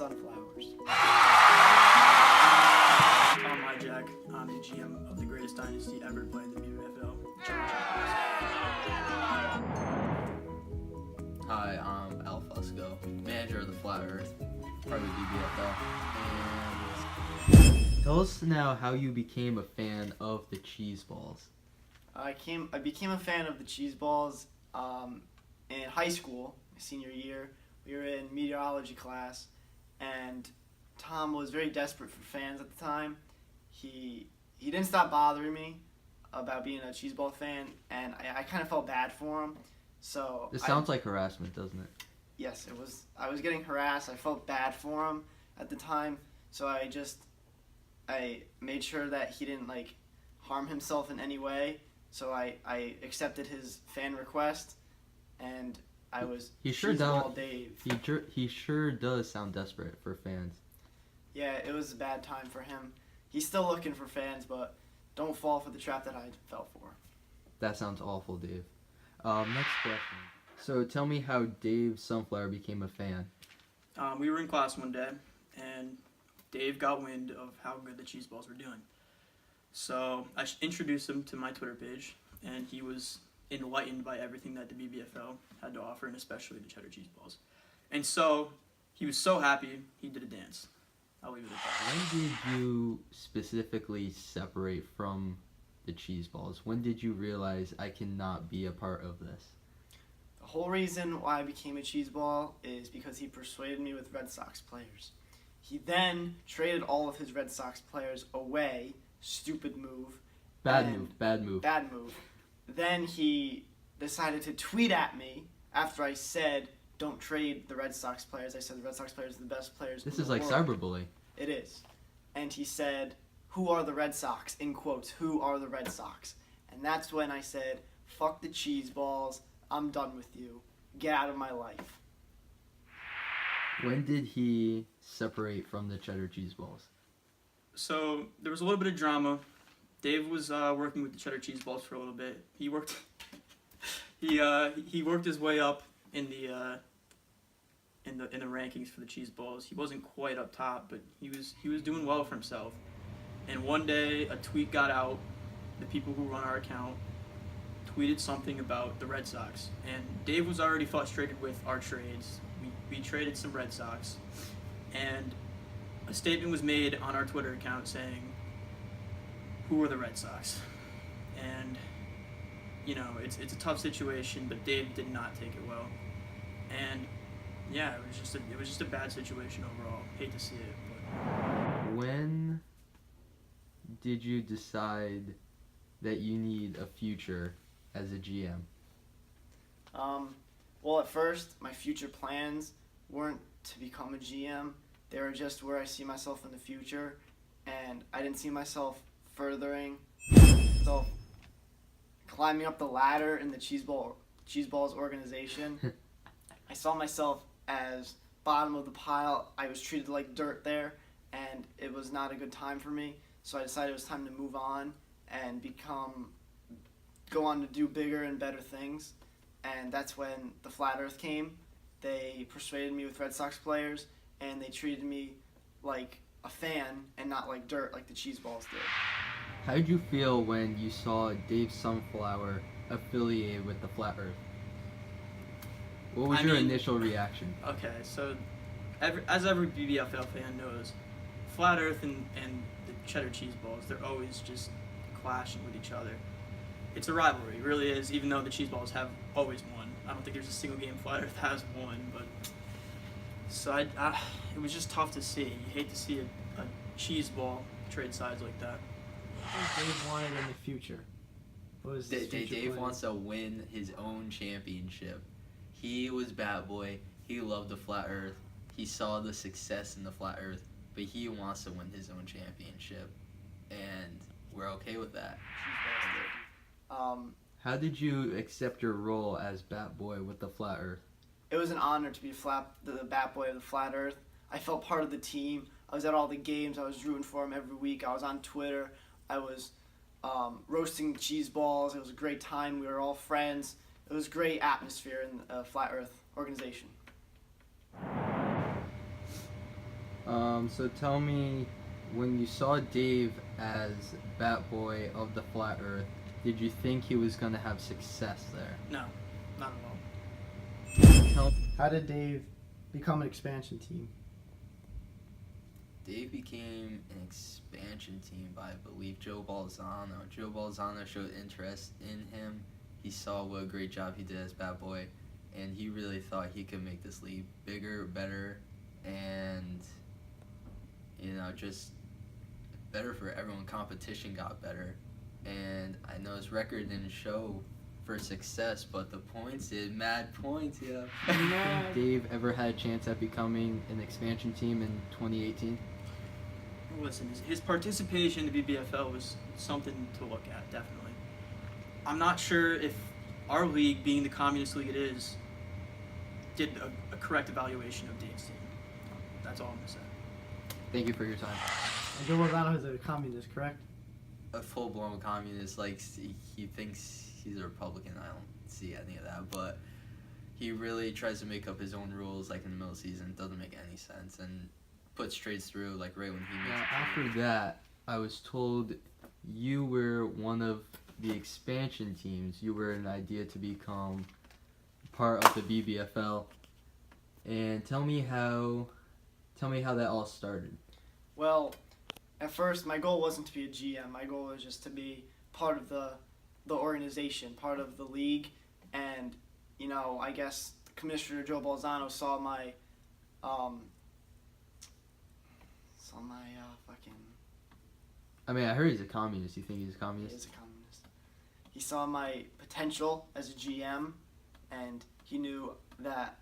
sunflowers. I'm Jack. I'm the GM of the greatest dynasty ever played in the BBFL. Hi, I'm Al Fusco, manager of the Flat Earth, part of the BBFL. And tell us now how you became a fan of the cheese balls. I became a fan of the cheese balls in high school, my senior year. We were in meteorology class, and Tom was very desperate for fans at the time. He didn't stop bothering me about being a cheese ball fan, and I kind of felt bad for him. So This sounds like harassment, doesn't it? Yes, it was. I was getting harassed. I felt bad for him at the time, so I made sure that he didn't harm himself in any way. So I accepted his fan request, and I was Cheeseball Dave. He sure does sound desperate for fans. Yeah, it was a bad time for him. He's still looking for fans, but don't fall for the trap that I fell for. That sounds awful, Dave. Next question. So tell me how Dave Sunflower became a fan. We were in class one day, and Dave got wind of how good the cheese balls were doing. So I introduced him to my Twitter page, and he was enlightened by everything that the BBFL had to offer, and especially the cheddar cheese balls. And so he was so happy, he did a dance. I'll leave it at that. When did you specifically separate from the cheese balls? When did you realize I cannot be a part of this? The whole reason why I became a cheese ball is because he persuaded me with Red Sox players. He then traded all of his Red Sox players away. Stupid move. Bad move. Then he decided to tweet at me after I said, don't trade the Red Sox players. I said the Red Sox players are the best players This in is the like world. cyberbullying. It is. And he said, who are the Red Sox? In quotes, who are the Red Sox? And that's when I said, fuck the cheese balls. I'm done with you. Get out of my life. When did he separate from the cheddar cheese balls? So there was a little bit of drama. Dave was working with the cheddar cheese balls for a little bit. He worked his way up in the rankings for the cheese balls. He wasn't quite up top, but he was doing well for himself. And one day a tweet got out. The people who run our account tweeted something about the Red Sox, and Dave was already frustrated with our trades. We traded some Red Sox, and a statement was made on our Twitter account saying, who are the Red Sox? And it's a tough situation, but Dave did not take it well. And yeah, it was just a bad situation overall. Hate to see it, but When did you decide that you need a future as a GM? Well, at first, my future plans weren't to become a GM. They were just where I see myself in the future, and I didn't see myself furthering, so climbing up the ladder in the cheese balls organization. I saw myself as bottom of the pile. I was treated like dirt there, and it was not a good time for me. So I decided it was time to move on and go on to do bigger and better things. And that's when the Flat Earth came. They persuaded me with Red Sox players, and they treated me like a fan and not like dirt like the cheese balls did. How did you feel when you saw Dave Sunflower affiliated with the Flat Earth? What was your initial reaction? Okay, so as every BBFL fan knows, Flat Earth and the cheddar cheese balls, they're always just clashing with each other. It's a rivalry, it really is, even though the cheese balls have always won. I don't think there's a single game Flat Earth has won, but so it was just tough to see. You hate to see a cheese ball trade sides like that. What does Dave wanted in the future? What was his future Dave plan? wants to win his own championship. He was Bat Boy. He loved the Flat Earth. He saw the success in the Flat Earth, but he wants to win his own championship, and we're okay with that. How did you accept your role as Bat Boy with the Flat Earth? It was an honor to be the Bat Boy of the Flat Earth. I felt part of the team. I was at all the games. I was rooting for him every week. I was on Twitter. I was roasting cheese balls. It was a great time. We were all friends. It was a great atmosphere in the Flat Earth organization. So tell me, when you saw Dave as Bat Boy of the Flat Earth, did you think he was gonna have success there? No, not at all. How did Dave become an expansion team? Dave became an expansion team by, I believe, Joe Balzano. Joe Balzano showed interest in him. He saw what a great job he did as Bat Boy, and he really thought he could make this league bigger, better, and just better for everyone. Competition got better, and I know his record didn't show for success, but the points did. Mad points, yeah. Do you think Dave ever had a chance at becoming an expansion team in 2018? Listen, his participation in the BBFL was something to look at, definitely. I'm not sure if our league, being the communist league it is, did a correct evaluation of Dave's team. That's all I'm going to say. Thank you for your time. And Joe Lozano is a communist, correct? A full-blown communist, like, he thinks he's a Republican. I don't see any of that, but he really tries to make up his own rules, like in the middle of the season. It doesn't make any sense, and puts trades through, like right when he makes it. After that, I was told you were one of the expansion teams. You were an idea to become part of the BBFL, and tell me how that all started. Well, at first, my goal wasn't to be a GM. My goal was just to be part of the organization, part of the league. And, I guess Commissioner Joe Balzano saw my, fucking... I mean, I heard he's a communist. You think he's a communist? He is a communist. He saw my potential as a GM, and he knew that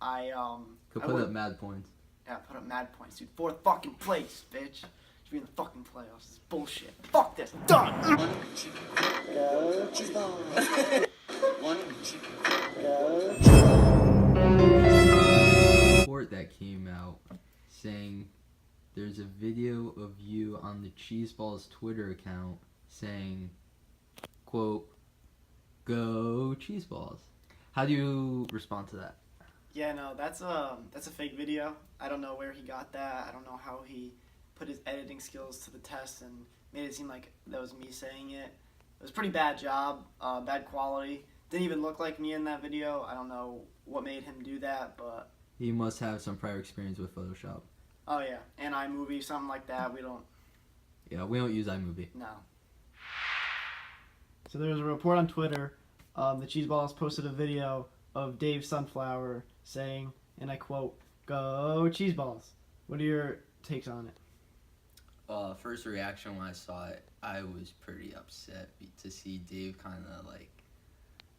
I, Could put up mad points. Yeah, put up mad points, dude. Fourth fucking place, bitch. Should be in the fucking playoffs. This is bullshit. Fuck this. Done. Report that came out saying there's a video of you on the Cheeseballs Twitter account saying, quote, "Go Cheeseballs." How do you respond to that? Yeah, no, that's a fake video. I don't know where he got that. I don't know how he put his editing skills to the test and made it seem like that was me saying it. It was a pretty bad job, bad quality. Didn't even look like me in that video. I don't know what made him do that, but... He must have some prior experience with Photoshop. Oh, yeah. And iMovie, something like that. We don't... Yeah, we don't use iMovie. No. So there was a report on Twitter. The Cheeseballs posted a video of Dave Sunflower saying, and I quote, "Go Cheeseballs." What are your takes on it? First reaction when I saw it, I was pretty upset to see Dave kind of like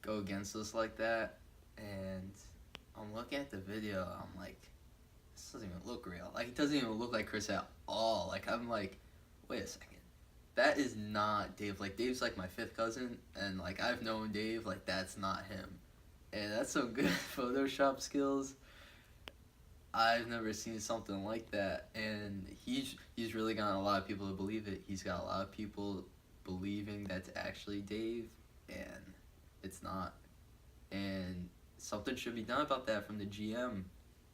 go against us like that. And I'm looking at the video, I'm like, this doesn't even look real. Like, it doesn't even look like Chris at all. Like, I'm like, wait a second. That is not Dave. Like, Dave's like my fifth cousin, and like I've known Dave. Like, that's not him. And that's some good Photoshop skills. I've never seen something like that, and he's really gotten a lot of people to believe it. He's got a lot of people believing that's actually Dave, and it's not. And something should be done about that from the GM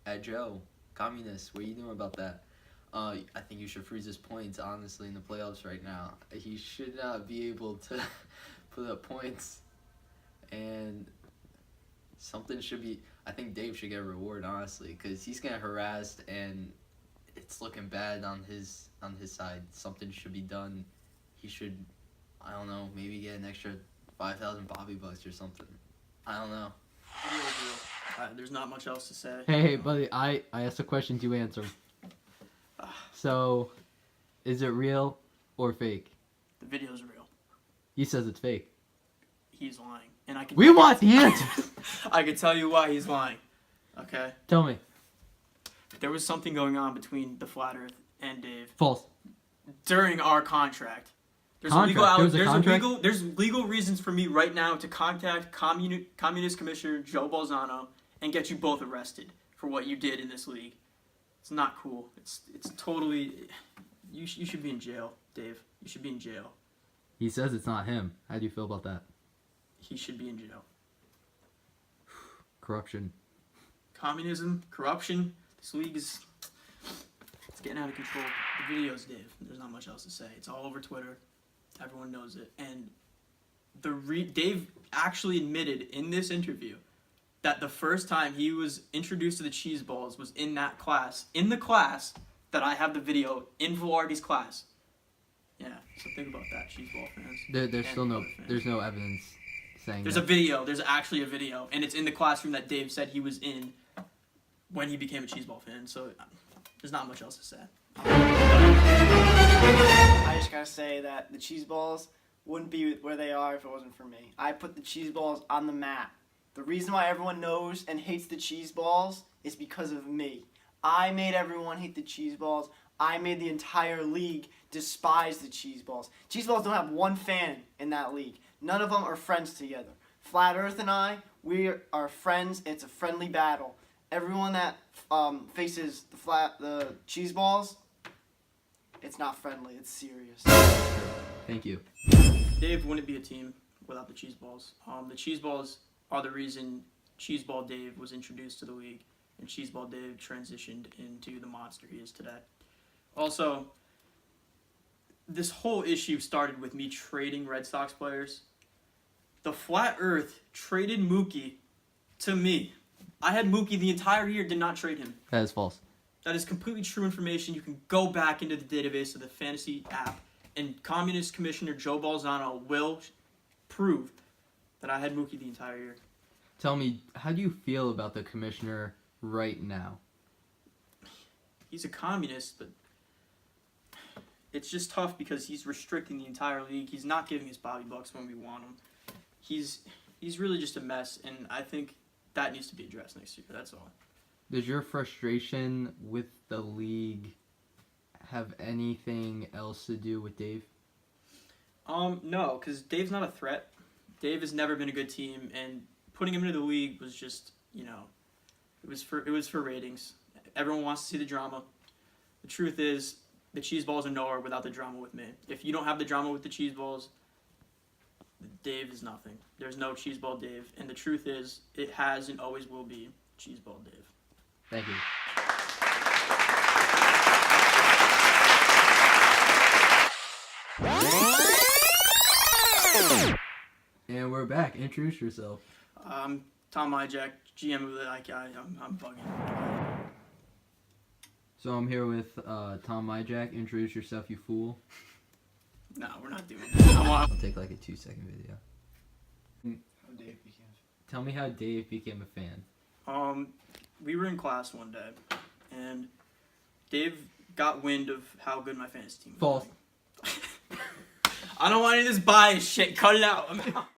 at Joe. Communist, what are you doing about that? I think you should freeze his points, honestly, in the playoffs right now. He should not be able to put up points, and something should be... I think Dave should get a reward, honestly, because he's getting harassed and it's looking bad on his side. Something should be done. He should, I don't know, maybe get an extra 5,000 Bobby bucks or something. I don't know. There's not much else to say. Hey, buddy, I asked a question, you answer. So, is it real or fake? The video's real. He says it's fake. He's lying, and I can. We want the answers. I can tell you why he's lying. Okay. Tell me. There was something going on between the Flat Earth and Dave False. during our contract. There's legal reasons for me right now to contact Communist Commissioner Joe Balzano and get you both arrested for what you did in this league. It's not cool. It's totally... You should be in jail, Dave. You should be in jail. He says it's not him. How do you feel about that? He should be in jail. Corruption. Communism, corruption. This league is... It's getting out of control. The videos, Dave. There's not much else to say. It's all over Twitter. Everyone knows it. And Dave actually admitted in this interview that the first time he was introduced to the cheese balls was in that class. In the class that I have the video in Velarde's class. Yeah, so think about that, cheese ball fans. There's still there's no evidence saying There's that. a video. There's actually a video. And it's in the classroom that Dave said he was in when he became a cheese ball fan. So there's not much else to say. I just gotta say that the cheese balls wouldn't be where they are if it wasn't for me. I put the cheese balls on the map. The reason why everyone knows and hates the cheese balls is because of me. I made everyone hate the cheese balls. I made the entire league despise the cheese balls. Cheese balls don't have one fan in that league. None of them are friends together. Flat Earth and I, we are friends. It's a friendly battle. Everyone that faces the cheese balls, it's not friendly. It's serious. Thank you. Dave wouldn't be a team without the cheese balls. The cheese balls are the reason Cheeseball Dave was introduced to the league, and Cheeseball Dave transitioned into the monster he is today. Also, this whole issue started with me trading Red Sox players. The Flat Earth traded Mookie to me. I had Mookie the entire year, did not trade him. That is false. That is completely true information. You can go back into the database of the fantasy app, and Communist Commissioner Joe Balzano will prove that I had Mookie the entire year. Tell me, how do you feel about the commissioner right now? He's a communist, but it's just tough because he's restricting the entire league. He's not giving us Bobby Bucks when we want him. He's really just a mess, and I think that needs to be addressed next year. That's all. Does your frustration with the league have anything else to do with Dave? No, because Dave's not a threat. Dave has never been a good team, and putting him into the league was just, it was for ratings. Everyone wants to see the drama. The truth is, the cheese balls are nowhere without the drama with me. If you don't have the drama with the cheese balls, Dave is nothing. There's no cheese ball Dave, and the truth is, it has and always will be cheese ball Dave. Thank you. And we're back. Introduce yourself. Tom Myjack, GM of the IKI. I'm bugging. So I'm here with Tom Myjack. Introduce yourself, you fool. No, we're not doing that. I'll take like a 2-second video. How Dave became. Tell me how Dave became a fan. We were in class one day, and Dave got wind of how good my fantasy team was. False. I don't want any of this bias shit. Cut it out.